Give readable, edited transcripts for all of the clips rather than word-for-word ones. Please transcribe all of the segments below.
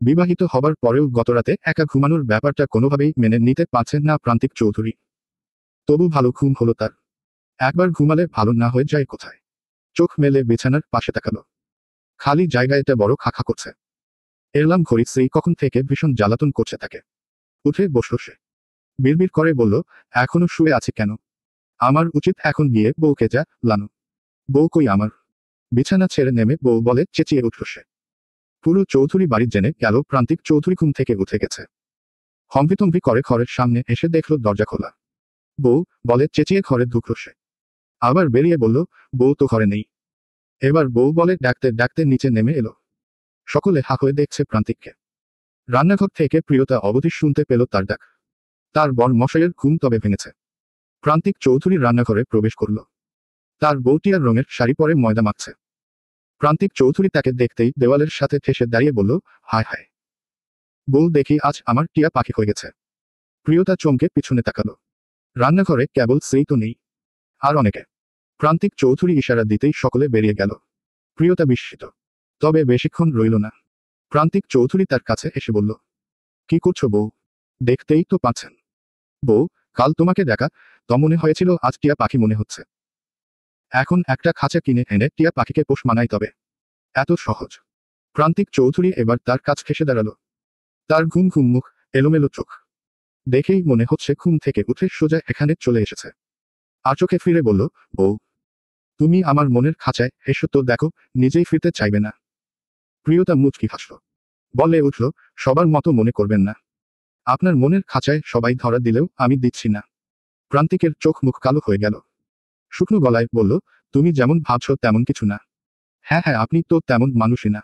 বিবাহিত হবার পরেও গতরাতে একা ঘুমানোর ব্যাপারটা কোনোভাবেই মেনে নিতে পারছেন না প্রান্তিক চৌধুরী। তবু ভালো ঘুম হলো তার। একবার ঘুমালে ভালো না হয়ে যায় কোথায়? চোখ মেলে বিছানার পাশে তাকালো। খালি জায়গায়টা বড় খাখা করছে। এরলাম ঘড়ি সেই কখন থেকে ভীষণ জ্বালাতন করছে তাকে। উঠে বসল সে। বিড়বিড় করে বলল, এখনো শুয়ে আছি কেন? আমার উচিত এখন গিয়ে বউকে যা লানো। বউ কই আমার? বিছানা ছেড়ে নেমে বউ বলে চেঁচিয়ে উঠল সে। পুরো চৌধুরী বাড়ি জেনে গেল প্রান্তিক চৌধুরী ঘুম থেকে উঠে গেছে। হম্বিতম্বি করে ঘরের সামনে এসে দেখল দরজা খোলা। বউ বলে চেঁচিয়ে ঘরে ঢুকল সে। আবার বেরিয়ে বলল, বউ তো ঘরে নেই। এবার বউ বলে ডাকতে ডাকতে নিচে নেমে এলো। সকলে হা হয়ে দেখছে প্রান্তিককে। রান্নাঘর থেকে প্রিয়তা অবধি শুনতে পেল তার ডাক। তার বর মশাইয়ের ঘুম তবে ভেঙেছে। প্রান্তিক চৌধুরী রান্নাঘরে প্রবেশ করল। তার বউ টিয়ার রঙের শাড়ি পরে ময়দা মাখছে। প্রান্তিক চৌধুরী তাকে দেখতেই দেওয়ালের সাথে ঠেসে দাঁড়িয়ে বলল, হায় হায়, বউ দেখি আজ আমার টিয়া পাখি হয়ে গেছে। প্রিয়তা চমকে পিছনে তাকালো। রান্নাঘরে কেবল সেই তো নেই, আর অনেকে। প্রান্তিক চৌধুরী ইশারা দিতেই সকলে বেরিয়ে গেল। প্রিয়তা বিস্মিত। তবে বেশিক্ষণ রইল না। প্রান্তিক চৌধুরী তার কাছে এসে বলল, কি করছো বউ? দেখতেই তো পাচ্ছেন। বউ, কাল তোমাকে দেখা তো মনে হয়েছিল আজ টিয়া পাখি মনে হচ্ছে। এখন একটা খাঁচা কিনে এনে টিয়া পাখিকে পোষ মানাই তবে। এত সহজ? প্রান্তিক চৌধুরী এবার তার কাছ ঘেঁষে দাঁড়ালো। তার ঘুম ঘুম মুখ, এলোমেলো চোখ। দেখেই মনে হচ্ছে ঘুম থেকে উঠে সোজা এখানে চলে এসেছে। আর চোখে ফিরে বলল, বউ, তুমি আমার মনের খাঁচায় এসো তো দেখো, নিজেই ফিরতে চাইবে না। প্রিয়তা মুচকি হাসল। বলে উঠল, সবার মতো মনে করবেন না। আপনার মনের খাঁচায় সবাই ধরা দিলেও আমি দিচ্ছি না। প্রান্তিকের চোখ মুখ কালো হয়ে গেল। শুকনো গলায় বলল, তুমি যেমন ভাবছো তেমন কিছু না। হ্যাঁ হ্যাঁ, আপনি তো তেমন মানুষই না।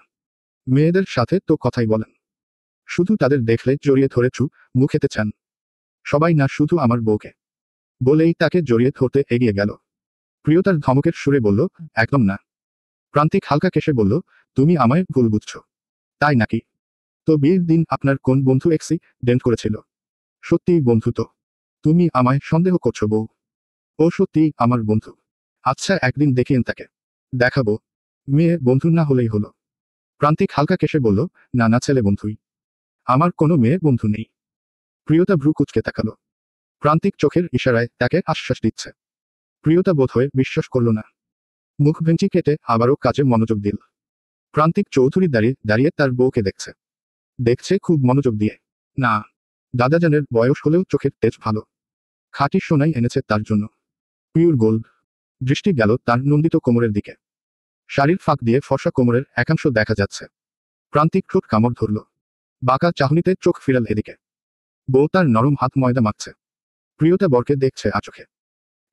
মেয়েদের সাথে তো কথাই বলেন, শুধু তাদের দেখলে জড়িয়ে ধরে মুখ খেতে চান। সবাই না, শুধু আমার বউকে। বলেই তাকে জড়িয়ে ধরতে এগিয়ে গেল। প্রিয়তার ধমকের সুরে বলল, একদম না। প্রান্তিক হালকা কেশে বলল, তুমি আমায় ভুল বুঝছো। তাই নাকি? তো বিয়ের দিন আপনার কোন বন্ধু অ্যাক্সিডেন্ট করেছিল? সত্যিই বন্ধু তো? তুমি আমায় সন্দেহ করছো বউ? ও সত্যিই আমার বন্ধু। আচ্ছা, একদিন দেখিয়েন তাকে। দেখাবো। মেয়ে বন্ধু না হলেই হলো। প্রান্তিক হালকা কেশে বলল, না না, ছেলে বন্ধুই। আমার কোনো মেয়ে বন্ধু নেই। প্রিয়তা ভ্রু কুঁচকে তাকালো। প্রান্তিক চোখের ইশারায় তাকে আশ্বাস দিচ্ছে। প্রিয়তা বোধহয় বিশ্বাস করল না। মুখ ভেঙচি কেটে আবারও কাজে মনোযোগ দিল। প্রান্তিক চৌধুরী দাঁড়িয়ে দাঁড়িয়ে তার বউকে দেখছে। দেখছে খুব মনোযোগ দিয়ে। না, দাদাজানের বয়স হলেও চোখের তেজ ভালো। খাঁটি সোনাই এনেছে তার জন্য। Pure gold. দৃষ্টি গেল তার নন্দিত কোমরের দিকে। শাড়ির ফাঁক দিয়ে ফর্সা কোমরের একাংশ দেখা যাচ্ছে। প্রান্তিক ঠোঁট কামড় ধরল। বাঁকা চাহনিতে চোখ ফিরাল এদিকে। বউ তার নরম হাত ময়দা মাখছে। প্রিয়তা বরকে দেখছে আচোখে।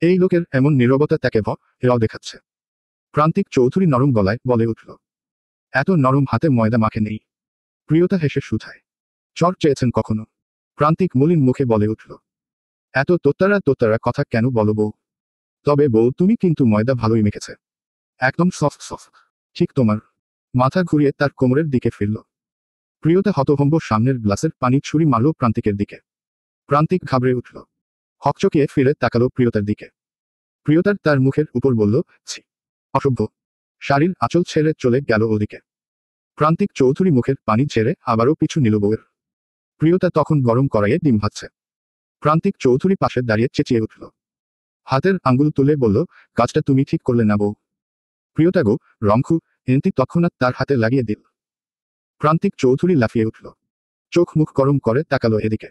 এই লোকের এমন নীরবতা তাকে এরাও দেখাচ্ছে। প্রান্তিক চৌধুরী নরম গলায় বলে উঠল, এত নরম হাতে ময়দা মাখে নেই। প্রিয়তা হেসে শুধায়, চর চেয়েছেন কখনো? প্রান্তিক মলিন মুখে বলে উঠল, এত তোত্তারা তোত্তারা কথা কেন বলো বউ? তবে বউ, তুমি কিন্তু ময়দা ভালোই মেখেছে। একদম সফট সফট। ঠিক তোমার। মাথা ঘুরিয়ে তার কোমরের দিকে ফিরল। প্রিয়তা হতভম্ব সামনের গ্লাসের পানি ছুরি মারল প্রান্তিকের দিকে। প্রান্তিক ঘাবড়ে উঠল। হকচকিয়ে ফিরে তাকালো প্রিয়তার দিকে। প্রিয়তার তার মুখের উপর বলল, ছি, অসভ্য। শাড়ির আঁচল ছেড়ে চলে গেল ওদিকে। প্রান্তিক চৌধুরী মুখের পানি ছেড়ে আবারও পিছু নিল বউয়ের। প্রিয়তা তখন গরম কড়াইয়ে ডিম ভাজছে। প্রান্তিক চৌধুরী পাশে দাঁড়িয়ে চেঁচিয়ে উঠল। হাতের আঙ্গুল তুলে বলল, কাজটা তুমি ঠিক করলে না বউ। প্রিয়তা গো, রংখু, এনতি তৎক্ষণাৎ তার হাতে লাগিয়ে দিল। প্রান্তিক চৌধুরী লাফিয়ে উঠল। চোখ মুখ গরম করে তাকালো এদিকে।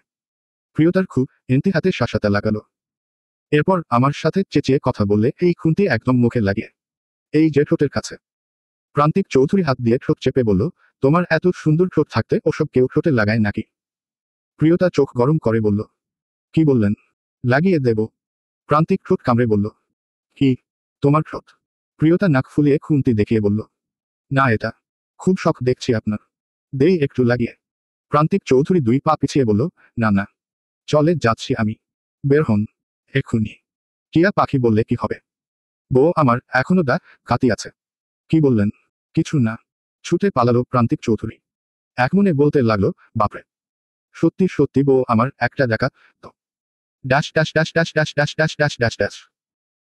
প্রিয়তার এনতি হাতে শাসাতে লাগালো। এরপর আমার সাথে চেঁচিয়ে কথা বললে এই খুন্তি একদম মুখে লাগিয়ে। এই যে ঠোঁটের কাছে। প্রান্তিক চৌধুরী হাত দিয়ে ঠোঁট চেপে বলল, তোমার এত সুন্দর ঠোঁট থাকতে ওসব কেউ ঠোঁটে লাগায় নাকি? প্রিয়তা চোখ গরম করে বলল, কি বললেন? লাগিয়ে দেব। প্রান্তিক ঠোঁট কামড়ে বলল, কি? তোমার ঠোঁট? প্রিয়তা নাক ফুলিয়ে খুন্তি দেখিয়ে বলল, না, এটা খুব শখ দেখছি আপনার। দেই একটু লাগিয়ে। প্রান্তিক চৌধুরী 2 পা পিছিয়ে বলল, না না, চলে যাচ্ছি আমি। বের হন এক্ষুনি। টিয়া পাখি বললে কি হবে? বউ আমার এখনো কাতি আছে। কি বললেন? কিছু না। ছুটে পালালো প্রান্তিক চৌধুরী। একমনে বলতে লাগলো, বাপরে, সত্যি সত্যি বউ আমার একটা দেখা তো। Dash dash dash dash dash dash dash dash dash dash.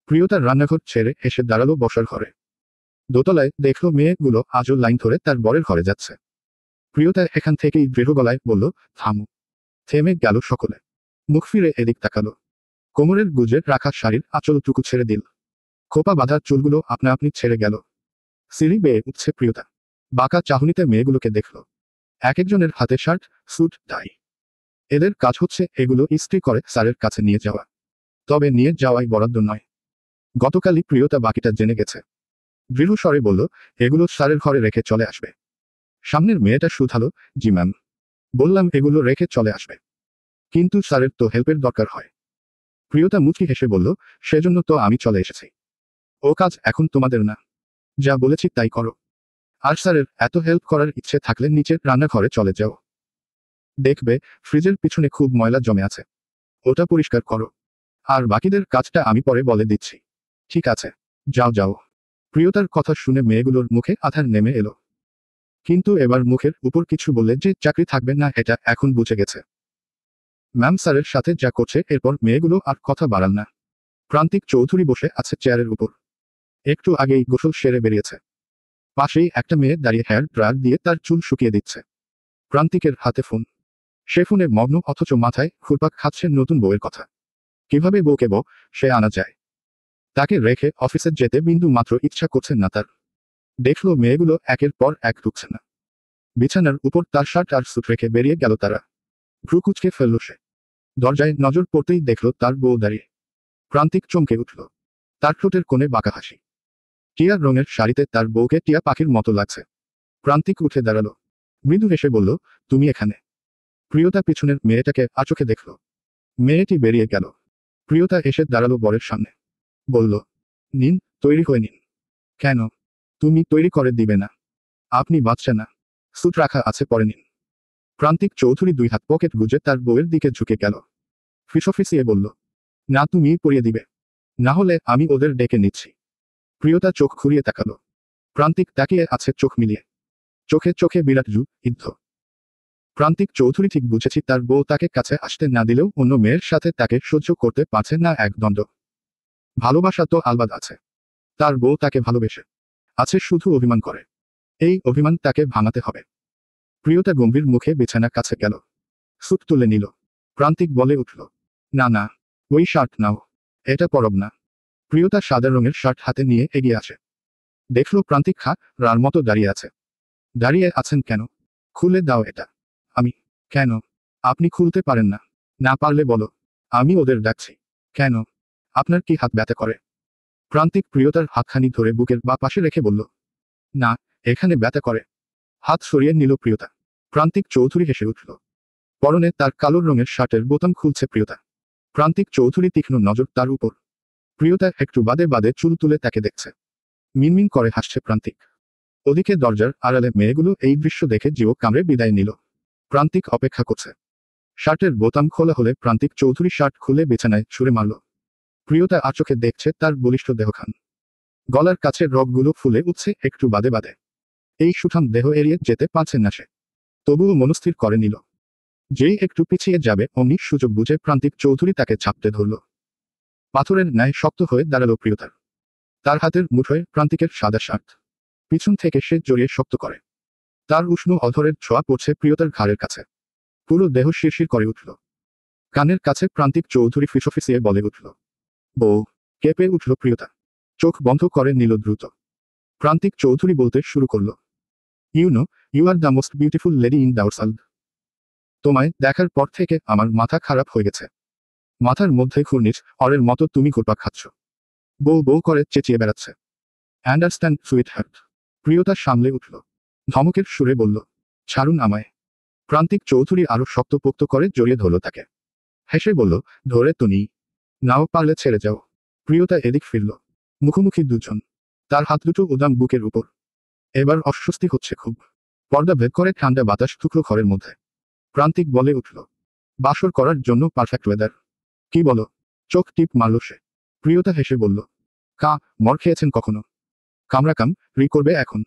প্রিয়তার রান্নাঘর ছেড়ে এসে দাঁড়ালো বসার ঘরে। দোতলায় দেখলো মেয়েগুলো আজও লাইন ধরে তার বরের ঘরে যাচ্ছে। প্রিয়তা এখান থেকেই দৃঢ় গলায় বলল, থামো। থেমে গেল সকলে। মুখ ফিরে এদিক তাকালো। কোমরের গুজে রাখা শাড়ির আঁচলটুকু ছেড়ে দিল। খোপা বাঁধা চুলগুলো আপনা আপনি ছেড়ে গেল। সিঁড়ি বেয়ে উঠছে প্রিয়তা। বাঁকা চাহনিতে মেয়েগুলোকে দেখল। এক একজনের হাতে শার্ট, স্যুট, টাই। এদের কাজ হচ্ছে এগুলো ইস্ত্রি করে স্যারের কাছে নিয়ে যাওয়া। তবে নিয়ে যাওয়াই বরাদ্দ নয়। গতকালই প্রিয়তা বাকিটা জেনে গেছে। দৃঢ় স্বরে বলল, এগুলো স্যারের ঘরে রেখে চলে আসবে। সামনের মেয়েটা শুধালো, জি ম্যাম। বললাম এগুলো রেখে চলে আসবে। কিন্তু স্যারের তো হেল্পের দরকার হয়। প্রিয়তা মুচকি হেসে বলল, সেজন্য তো আমি চলে এসেছি। ও কাজ এখন তোমাদের না। যা বলেছি তাই করো। আর স্যারের এত হেল্প করার ইচ্ছে থাকলে নিচের রান্নাঘরে চলে যাও। দেখবে ফ্রিজের পিছনে খুব ময়লা জমে আছে। ওটা পরিষ্কার করো। আর বাকিদের কাজটা আমি পরে বলে দিচ্ছি। ঠিক আছে, যাও যাও। প্রিয়তার কথা শুনে মেয়েগুলোর মুখে আধার নেমে এলো। কিন্তু এবার মুখের উপর কিছু বললে যে চাকরি থাকবে না এটা এখন বুঝে গেছে। ম্যাম স্যারের সাথে যা করছে এরপর মেয়েগুলো আর কথা বাড়াল না। প্রান্তিক চৌধুরী বসে আছে চেয়ারের উপর। একটু আগেই গোসল সেরে বেরিয়েছে। পাশেই একটা মেয়ে দাঁড়িয়ে হেয়ার ড্রায়ার দিয়ে তার চুল শুকিয়ে দিচ্ছে। প্রান্তিকের হাতে ফোন। সে ফোনে মগ্ন অথচ মাথায় ঘুরপাক খাচ্ছে নতুন বউয়ের কথা। কিভাবে বউকে সে আনা যায়। তাকে রেখে অফিসে যেতে বিন্দু মাত্র ইচ্ছা করছে না তার। দেখলো মেয়েগুলো একের পর এক ঢুকছে না। বিছানার উপর তার শার্ট আর স্যুট রেখে বেরিয়ে গেল তারা। ভ্রু কুঁচকে ফেলল সে। দরজায় নজর পড়তেই দেখল তার বউ দাঁড়িয়ে। প্রান্তিক চমকে উঠল। তার ঠোঁটের কোণে বাঁকা হাসি। টিয়া রঙের শাড়িতে তার বউকে টিয়া পাখির মতো লাগছে। প্রান্তিক উঠে দাঁড়ালো। মৃদু হেসে বলল, তুমি এখানে। প্রিয়তা পিছনের মেয়েটাকে আচোখে দেখল। মেয়েটি বেরিয়ে গেল। প্রিয়তা এসে দাঁড়ালো বরের সামনে। বলল, নিন, তৈরি হয়ে নিন। কেন? তুমি তৈরি করে দিবে না? আপনি বাচ্চা না। স্যুট রাখা আছে পরে নিন। প্রান্তিক চৌধুরী দুই হাত পকেট গুজে তার বউয়ের দিকে ঝুঁকে গেল। ফিসফিসিয়ে বলল, না তুমিই পরিয়ে দিবে। না হলে আমি ওদের ডেকে নিচ্ছি। প্রিয়তা চোখ ঘুরিয়ে তাকালো। প্রান্তিক তাকিয়ে আছে চোখ মিলিয়ে। চোখে চোখে বিরাট যুদ্ধ। প্রান্তিক চৌধুরী ঠিক বুঝেছি তার বউ তাকে কাছে আসতে না দিলেও অন্য মেয়ের সাথে তাকে সহ্য করতে পারছে না এক দ্বন্দ্ব। ভালোবাসা তো আলবাদ আছে। তার বউ তাকে ভালোবেসে আছে, শুধু অভিমান করে। এই অভিমান তাকে ভাঙাতে হবে। প্রিয়তা গম্ভীর মুখে বিছানার কাছে গেল। স্যুট তুলে নিল। প্রান্তিক বলে উঠল, না না, ওই শার্ট নাও। এটা পরব না। প্রিয়তা সাদা রঙের শার্ট হাতে নিয়ে এগিয়ে আসে। দেখল প্রান্তিক রার মতো দাঁড়িয়ে আছে। দাঁড়িয়ে আছেন কেন? খুলে দাও এটা। আমি। কেন? আপনি খুলতে পারেন না? না পারলে বলো। আমি ওদের ডাকছি। কেন? আপনার কি হাত ব্যথা করে? প্রান্তিক প্রিয়তার হাতখানি ধরে বুকের বা পাশে রেখে বলল, না, এখানে ব্যথা করে। হাত সরিয়ে নিল প্রিয়তা। প্রান্তিক চৌধুরী হেসে উঠল। পরনে তার কালো রঙের শার্টের বোতাম খুলছে প্রিয়তা। প্রান্তিক চৌধুরী তীক্ষ্ণ নজর তার উপর। প্রিয়তা একটু বাদে বাদে চুল তুলে তাকে দেখছে। মিনমিন করে হাসছে প্রান্তিক। ওদিকে দরজার আড়ালে মেয়েগুলো এই দৃশ্য দেখে জিও কামড়ে বিদায় নিল। প্রান্তিক অপেক্ষা করছে। শার্টের বোতাম খোলা হলে প্রান্তিক চৌধুরী শার্ট খুলে বিছানায় ছুঁড়ে মারল। প্রিয়তা আচোখে দেখছে তার বলিষ্ঠ দেহখান। গলার কাছের রগগুলো ফুলে উঠছে একটু বাদে বাদে। এই সুঠাম দেহ এড়িয়ে যেতে পারছে না সে। তবুও মনস্থির করে নিল। যেই একটু পিছিয়ে যাবে অমনি সুযোগ বুঝে প্রান্তিক চৌধুরী তাকে চাপতে ধরল। পাথরের ন্যায় শক্ত হয়ে দাঁড়ালো প্রিয়তার। তার হাতের মুঠোয় প্রান্তিকের সাদা শার্ট। পিছন থেকে সে জড়িয়ে শক্ত করে। তার উষ্ণ অধরের ছোঁয়া পড়ছে প্রিয়তার ঘাড়ের কাছে। পুরো দেহ শিরশির করে উঠল। কানের কাছে প্রান্তিক চৌধুরী ফিসফিসিয়ে বলে উঠল, বউ। কেঁপে উঠল প্রিয়তা। চোখ বন্ধ করে নিল দ্রুত। প্রান্তিক চৌধুরী বলতে শুরু করল, you are the most beautiful lady in দাউরসাল্ড। তোমায় দেখার পর থেকে আমার মাথা খারাপ হয়ে গেছে। মাথার মধ্যে ঘূর্ণির অরের মতো তুমি ঘুরপাক খাচ্ছ। বউ বউ করে চেঁচিয়ে বেড়াচ্ছে। অ্যান্ডারস্ট্যান্ড সুইট হার্ট। প্রিয়তা সামলে উঠল। ধমকের সুরে বলল, ছাড়ুন আমায়। প্রান্তিক চৌধুরী আরো শক্তপোক্ত করে জড়িয়ে ধরল তাকে। হেসে বলল, ধরে তো নিই। নাও পারলে ছেড়ে যাও। প্রিয়তা এদিক ফিরল। মুখোমুখি দুজন। তার হাত দুটো উদাম বুকের উপর। এবার অস্বস্তি হচ্ছে খুব। পর্দা ভেদ করে ঠান্ডা বাতাস ঢুকলো ঘরের মধ্যে। প্রান্তিক বলে উঠল, বাসর করার জন্য পারফেক্ট ওয়েদার। কি বলো? চোখ টিপ মারল সে। প্রিয়তা হেসে বলল, মর খেয়েছেন কখনো? কামড়াকাম করবে এখন।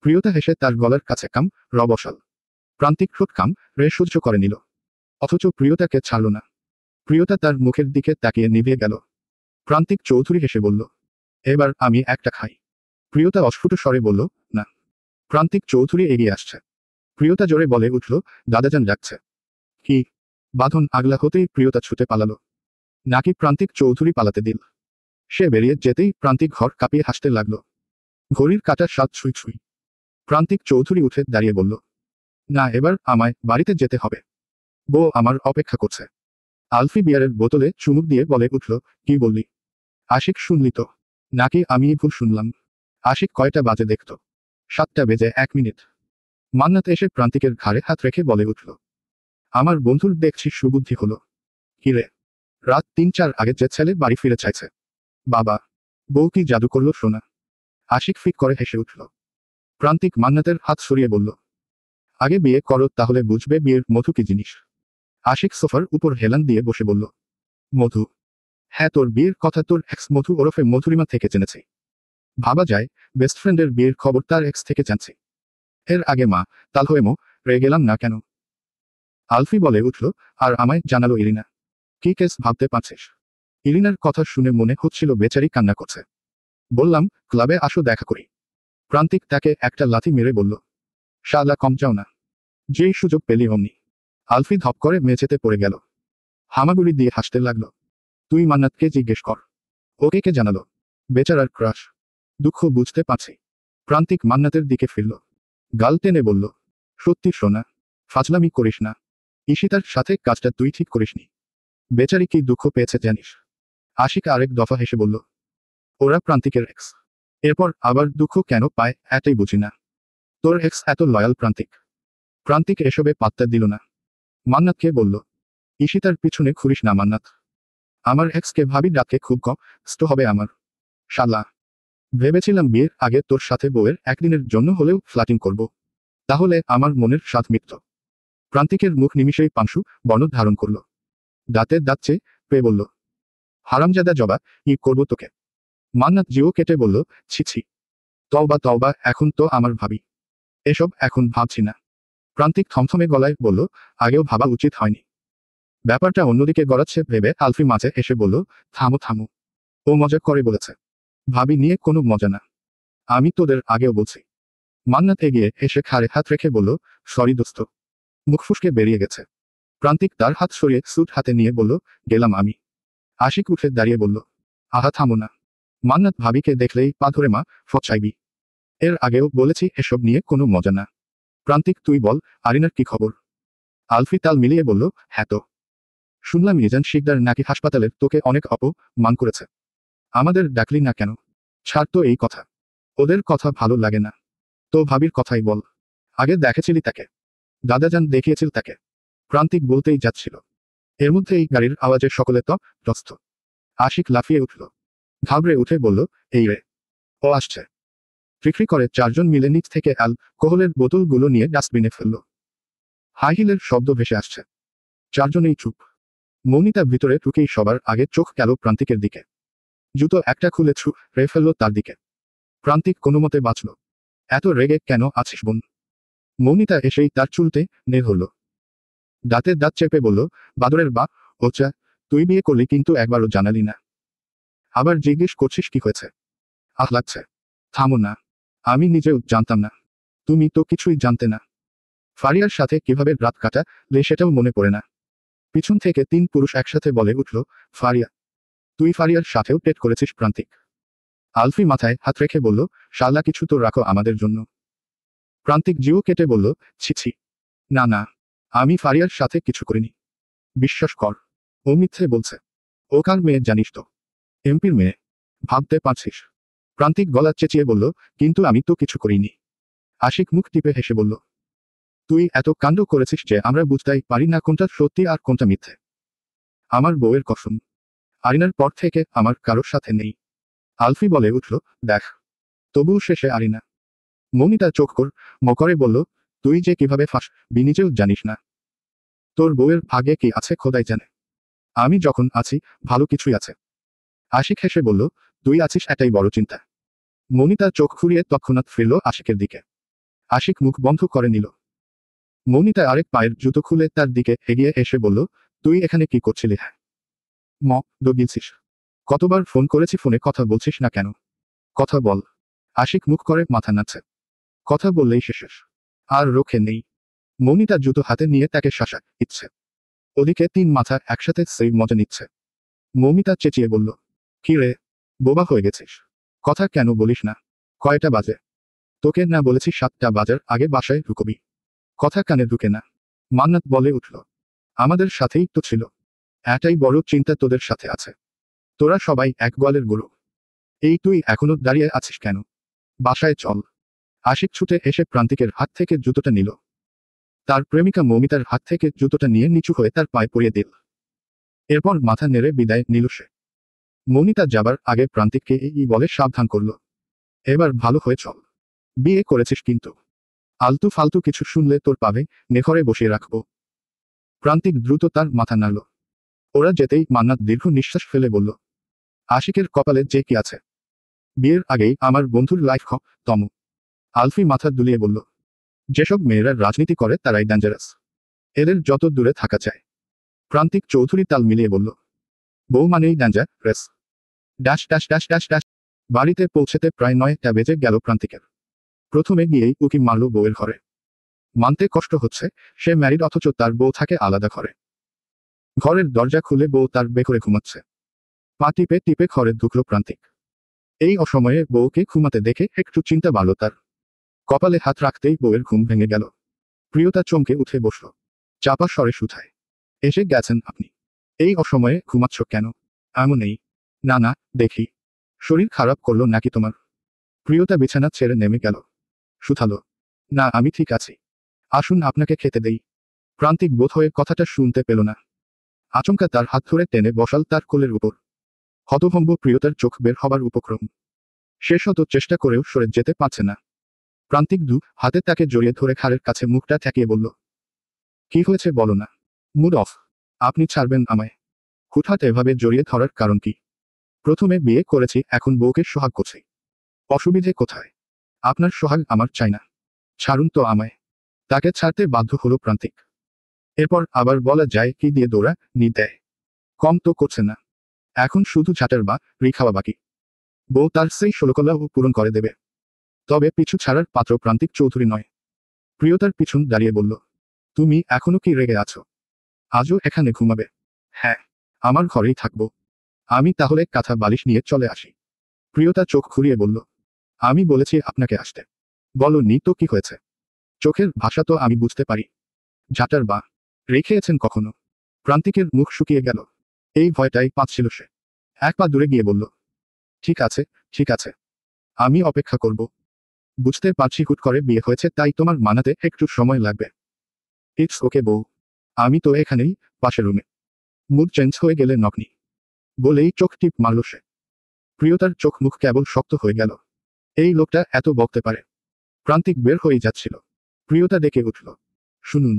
প্রিয়তা হেসে তার গলার কাছে বসাল। প্রান্তিক ঠোঁট সহ্য করে নিল। অথচ প্রিয়তাকে ছাড়ল না। প্রিয়তা তার মুখের দিকে তাকিয়ে নিভিয়ে গেল। প্রান্তিক চৌধুরী হেসে বলল, এবার আমি একটা খাই। প্রিয়তা অস্ফুট স্বরে বলল, না। প্রান্তিক চৌধুরী এগিয়ে আসছে। প্রিয়তা জোরে বলে উঠল, দাদাজান ডাকছে। কি? বাঁধন আগলা হতেই প্রিয়তা ছুটে পালালো। নাকি প্রান্তিক চৌধুরী পালাতে দিল? সে বেরিয়ে যেতেই প্রান্তিক ঘর কাঁপিয়ে হাসতে লাগল। ঘড়ির কাঁটার স্বাদ ছুঁই ছুঁই। প্রান্তিক চৌধুরী উঠে দাঁড়িয়ে বলল, না, এবার আমায় বাড়িতে যেতে হবে। বউ আমার অপেক্ষা করছে। আলফি বিয়ারের বোতলে চুমুক দিয়ে বলে উঠল, কি বললি? আশিক শুনলি তো? নাকি আমিই ভুল শুনলাম? আশিক কয়টা বাজে দেখত? 7:01। মান্নাত এসে প্রান্তিকের ঘাড়ে হাত রেখে বলে উঠল, আমার বন্ধুর দেখছি সুবুদ্ধি হলো। কিরে? রাত 3-4 আগে যে ছেলে বাড়ি ফিরে চাইছে। বাবা, বউ কি জাদু করলো শোনা? আশিক ফিক করে হেসে উঠল। প্রান্তিক মান্নাতের হাত সরিয়ে বলল, আগে বিয়ে করো, তাহলে বুঝবে বিয়ের মধু কি জিনিস। আশিক সোফার উপর হেলান দিয়ে বসে বলল, মধু? হ্যাঁ, তোর বিয়ের কথা তোর এক্স মধু ওরফে মধুরিমা থেকে জেনেছি। ভাবা যায়, বেস্ট ফ্রেন্ডের বিয়ের খবর তার এক্স থেকে জানছি। এর আগে মা তাল হয়ে রে গেলাম না কেন? আলফি বলে উঠল, আর আমায় জানালো ইরিনা। কি কেস ভাবতে পারছিস? ইরিনার কথা শুনে মনে হচ্ছিল বেচারি কান্না করছে। বললাম, ক্লাবে আসো দেখা করি। প্রান্তিক তাকে একটা লাথি মেরে বলল, শালা কম যাও না। যেই সুযোগ পেলি অমনি। আলফি ধপ করে মেঝেতে পড়ে গেল। হামাগুড়ি দিয়ে হাসতে লাগল। তুই মান্নাতকে জিজ্ঞেস কর, ওকে কে জানালো? বেচারার ক্রাশ। দুঃখ বুঝতে পারছি। প্রান্তিক মান্নাতের দিকে ফিরল। গাল টেনে বলল, সত্যি সোনা, ফাজলামি করিস না। ঈশিতার সাথে কাজটা তুই ঠিক করিসনি। বেচারি কি দুঃখ পেয়েছে জানিস? আশিক আরেক দফা হেসে বলল, ওরা প্রান্তিকের এক্স। এরপর আবার দুঃখ কেন পায় এটাই বুঝি না। তোর এক্স এত লয়াল প্রান্তিক। প্রান্তিক এসবে পাত্তা দিল না। মান্নাতকে বলল, ঈশিতার পিছনে ঘুরিস না মান্নাত। আমার এক্সকে ভাবি ডাকে খুব কষ্ট হবে আমার। শালা, ভেবেছিলাম বিয়ের আগে তোর সাথে বউয়ের একদিনের জন্য হলেও ফ্লাটিং করব। তাহলে আমার মনের স্বাদ মিটত। প্রান্তিকের মুখ নিমিষেই পাংশু বর্ণ ধারণ করল। দাঁতে দাঁত চেয়ে পেয়ে বলল, হারামজাদা জবা, ই করব তোকে। মান্নাত জিও কেটে বলল, ছি ছি। তওবা তওবা, এখন তো আমার ভাবি। এসব এখন ভাবছি না। প্রান্তিক থমথমে গলায় বলল, আগেও ভাবা উচিত হয়নি। ব্যাপারটা অন্যদিকে গড়াচ্ছে ভেবে আলফি মাঝে এসে বলল, থামো থামো। ও মজা করে বলেছে। ভাবি নিয়ে কোনো মজা না। আমি তোদের আগেও বলছি। মান্নাত এগিয়ে এসে ঘাড়ে হাত রেখে বলল, সরি দোস্ত। মুখ ফুসকে বেরিয়ে গেছে। প্রান্তিক তার হাত সরিয়ে স্যুট হাতে নিয়ে বলল, গেলাম আমি। আশিক উঠে দাঁড়িয়ে বলল, আহা থামো না। মান্নাত ভাবিকে দেখলেই পা ধরে মা ফচাইবি। এর আগেও বলেছি এসব নিয়ে কোনো মজা না। প্রান্তিক তুই বল, আরিনার কি খবর? আলফি তাল মিলিয়ে বলল, হ্যাঁ তো। শুনলাম মিজান শিকদার নাকি হাসপাতালের তোকে অনেক অপমান করেছে। আমাদের ডাকলি না কেন? ছাড় তো এই কথা। ওদের কথা ভালো লাগে না। তো ভাবির কথাই বল। আগে দেখেছিলি তাকে? দাদাজান দেখিয়েছিল তাকে। প্রান্তিক বলতেই যাচ্ছিল। এর মধ্যেই গাড়ির আওয়াজে সকলে তস্থ। আশিক লাফিয়ে উঠল। ঘাবড়ে উঠে বলল, এই রে, ও আসছে। ফ্রিফ্রি করে 4 জন মিলে নিচ থেকে কোহলের বোতলগুলো নিয়ে ডাস্টবিনে ফেলল। হাই হিলের শব্দ ভেসে আসছে। 4 জনেই চুপ। মৌমিতা ভিতরে ঢুকেই সবার আগে চোখ গেল প্রান্তিকের দিকে। জুতো একটা খুলে রে ফেলল তার দিকে। প্রান্তিক কোনোমতে বাঁচল। এত রেগে কেন আছিস বোন? মৌমিতা এসেই তার চুলতে নে ধরল। দাঁতে দাঁত চেপে বলল, বাদরের বা, ওচা, তুই বিয়ে করলি কিন্তু একবারও জানালি না। আবার জিজ্ঞেস করছিস কি হয়েছে? আহ লাগছে। থামো না। আমি নিজেও জানতাম না। তুমি তো কিছুই জানতে না। ফারিয়ার সাথে কিভাবে রাত কাটালে সেটাও মনে পড়ে না। পিছন থেকে 3 পুরুষ একসাথে বলে উঠল, ফারিয়া। তুই ফারিয়ার সাথেও টেট করেছিস প্রান্তিক। আলফি মাথায় হাত রেখে বলল, শালা কিছু তো রাখো আমাদের জন্য। প্রান্তিক জিও কেটে বলল, ছি ছি। না না, আমি ফারিয়ার সাথে কিছু করিনি। বিশ্বাস কর। ও মিথ্যে বলছে। ও কার মেয়ে জানিস তো? এমপির মেয়ে। ভাবতে পারছিস? প্রান্তিক গলা চেঁচিয়ে বলল, কিন্তু আমি তো কিছু করিনি। আশিক মুখ টিপে হেসে বলল, তুই এত কাণ্ড করেছিস যে আমরা বুঝতেই পারি না কোনটা সত্যি আর কোনটা মিথ্যে। আমার বউয়ের কসম। আরিনার পর থেকে আমার কারোর সাথে নেই। আলফি বলে উঠল, দেখ। তবুও শেষে আরিনা। মৌমিতা চোখ করে বলল, তুই যে কিভাবে নিজেও জানিস না। তোর বউয়ের ভাগে কি আছে খোদাই জানে। আমি যখন আছি, ভালো কিছুই আছে। আশিক হেসে বলল, তুই আছিস এটাই বড় চিন্তা। মৌমিতা চোখ ঘুরিয়ে তৎক্ষণাৎ ফিরল আশিকের দিকে। আশিক মুখ বন্ধ করে নিল। মৌমিতা আরেক পায়ের জুতো খুলে তার দিকে এগিয়ে এসে বলল, তুই এখানে কি করছিলি? হ্যাঁ গিলছিস। কতবার ফোন করেছি, ফোনে কথা বলছিস না কেন? কথা বল। আশিক মুখ করে মাথা নাড়ছে। কথা বললেই শেষ। আর রক্ষে নেই। মৌমিতা জুতো হাতে নিয়ে তাকে শাসা ইচ্ছে। ওদিকে 3 মাথা একসাথে সেই মজা নিচ্ছে। মৌমিতা চেঁচিয়ে বলল, কি রে, বোবা হয়ে গেছিস? কথা কেন বলিস না? কয়টা বাজে? তোকে না বলেছি 7টা বাজার আগে বাসায় ঢুকবি? কথা কানে ঢুকে না? মান্নাত বলে উঠল, আমাদের সাথেই তো ছিল। এটাই বড় চিন্তা তোদের সাথে আছে। তোরা সবাই এক গোয়ালের গরু। এই তুই এখনো দাঁড়িয়ে আছিস কেন? বাসায় চল। আশিক ছুটে এসে প্রান্তিকের হাত থেকে জুতোটা নিল। তার প্রেমিকা মৌমিতার হাত থেকে জুতোটা নিয়ে নিচু হয়ে তার পায়ে পরিয়ে দিল। এরপর মাথা নেড়ে বিদায় নিল সে। মৌমিতা যাবার আগে প্রান্তিককে এই বলে সাবধান করল, এবার ভালো হয়ে চল। বিয়ে করেছিস কিন্তু। আলতু ফালতু কিছু শুনলে তোর পাবে নেখরে বসিয়ে রাখবো। প্রান্তিক দ্রুত তার মাথা নাড়ল। ওরা যেতেই মান্নাত দীর্ঘ নিঃশ্বাস ফেলে বলল, আশিকের কপালে যে কি আছে। বিয়ের আগেই আমার বন্ধুর লাইফ তমু। আলফি মাথা দুলিয়ে বলল, যেসব মেয়েরা রাজনীতি করে তারাই ডেঞ্জারাস। এদের যত দূরে থাকা যায়। প্রান্তিক চৌধুরী তাল মিলিয়ে বলল, বউ মানেই danger race. Dash dash dash dash dash. বাড়িতে পৌঁছেতে প্রায় 9টা বেজে গেল প্রান্তিকের। প্রথমে গিয়েই উকি মারল বউয়ের ঘরে। মানতে কষ্ট হচ্ছে, সে ম্যারিড অথচ তার বউ থাকে আলাদা ঘরে। ঘরের দরজা খুলে বউ তার বেঘরে ঘুমাচ্ছে। পা টিপে টিপে ঘরে ঢুকল প্রান্তিক। এই অসময়ে বউকে ঘুমাতে দেখে একটু চিন্তা বাড়ল তার। কপালে হাত রাখতেই বউয়ের ঘুম ভেঙে গেল। প্রিয়তা চমকে উঠে বসল। চাপা স্বরে শুধায়, এসে গেছেন আপনি? এই অসময়ে ঘুমাচ্ছ কেন? এমনই। না না, দেখি। শরীর খারাপ করলো নাকি তোমার? প্রিয়তা বিছানা ছেড়ে নেমে গেল। শুধালো, না আমি ঠিক আছি। আসুন আপনাকে খেতে দেই। প্রান্তিক বোধহয় কথাটা শুনতে পেল না। আচমকা তার হাত ধরে টেনে বসাল তার কোলের উপর। হতভম্ব প্রিয়তার চোখ বের হবার উপক্রম। সে শত চেষ্টা করেও সরে যেতে পারছে না। প্রান্তিক হাতে তাকে জড়িয়ে ধরে ঘাড়ের কাছে মুখটা ঠেকিয়ে বলল, কি হয়েছে বলো না? Mood off. আপনি ছাড়বেন আমায়? হুটহাট এভাবে জড়িয়ে ধরার কারণ কি? প্রথমে বিয়ে করেছি, এখন বউকে সোহাগ করছি। অসুবিধে কোথায়? আপনার সোহাগ আমার চাই না। ছাড়ুন তো আমায়। তাকে ছাড়তে বাধ্য হলো প্রান্তিক। এরপর আবার বলা যায় কি দিয়ে দৌড়া নি দেয়। কম তো করছে না। এখন শুধু ঝাঁটার বা রিখাওয়া বাকি। বউ তার সেই ষোলকলাও পূরণ করে দেবে। তবে পিছু ছাড়ার পাত্র প্রান্তিক চৌধুরী নয়। প্রিয়তার পিছন দাঁড়িয়ে বলল, তুমি এখনো কি রেগে আছো? আজও এখানে ঘুমাবে? হ্যাঁ, আমার ঘরেই থাকবো। আমি তাহলে কাঁথা বালিশ নিয়ে চলে আসি। প্রিয়তা চোখ ঘুরিয়ে বলল, আমি বলেছি আপনাকে আসতে। বলো নি তো কি হয়েছে? চোখের ভাষা তো আমি বুঝতে পারি। ঝাঁটার বা রেখেছেন কখনো? প্রান্তিকের মুখ শুকিয়ে গেল। এই ভয়টাই পাচ্ছিল সে। এক পা দূরে গিয়ে বলল, ঠিক আছে, ঠিক আছে। আমি অপেক্ষা করব। বুঝতে পারছি হুট করে বিয়ে হয়েছে তাই তোমার মানাতে একটু সময় লাগবে। ইটস ওকে বউ। আমি তো এখানেই, পাশের রুমে। মুড চেঞ্জ হয়ে গেলে নকনি। বলেই চোখ টিপ মারল সে। প্রিয়তার চোখ মুখ কেবল শক্ত হয়ে গেল। এই লোকটা এত বকতে পারে। প্রান্তিক বের হয়ে যাচ্ছিল। প্রিয়তা ডেকে উঠল, শুনুন।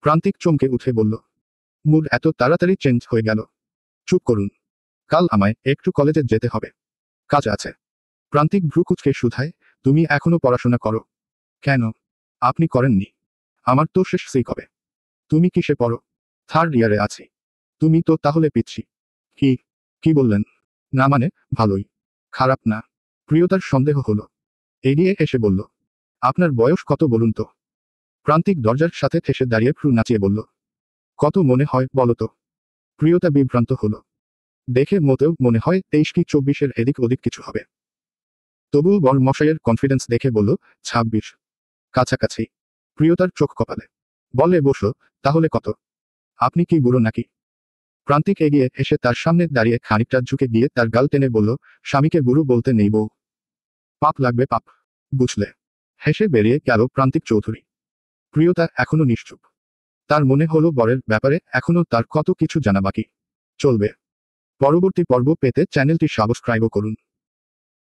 প্রান্তিক চমকে উঠে বলল, মুড এত তাড়াতাড়ি চেঞ্জ হয়ে গেল? চুপ করুন। কাল আমায় একটু কলেজে যেতে হবে। কাজ আছে। প্রান্তিক ভ্রু কুঁচকে শুধায়, তুমি এখনো পড়াশোনা করো? কেন? আপনি করেননি? আমার তো শেষ সেই কবে। তুমি কিসে পড়ো? 3rd ইয়ারে আছি। তুমি তো তাহলে পিচ্ছি। কি? কি বললেন? না মানে, ভালোই। খারাপ না। প্রিয়তার সন্দেহ হলো। এগিয়ে এসে বলল, আপনার বয়স কত বলুন তো? প্রান্তিক দরজার সাথে ঠেসে দাঁড়িয়ে ভ্রু নাচিয়ে বলল, কত মনে হয় বলো তো? প্রিয়তা বিভ্রান্ত হলো। দেখে মোটেও মনে হয় 23 কি 24-এর এদিক ওদিক কিছু হবে। তবুও বর মশাইয়ের কনফিডেন্স দেখে বলল, 26। কাছাকাছি। প্রিয়তার চোখ কপালে। বলে বসল, তাহলে কত? আপনি কি বুড়ো নাকি? প্রান্তিক এগিয়ে এসে তার সামনে দাঁড়িয়ে খানিকটা ঝুঁকে গিয়ে তার গাল টেনে বলল, স্বামীকে বুড়ো বলতে নেই বউ। পাপ লাগবে পাপ। বুঝলে? হেসে বেরিয়ে গেল প্রান্তিক চৌধুরী। প্রিয়তা এখনো নিশ্চুপ। তার মনে হলো বরের ব্যাপারে এখনো তার কত কিছু জানা বাকি। চলবে। পরবর্তী পর্ব পেতে চ্যানেলটি সাবস্ক্রাইবও করুন।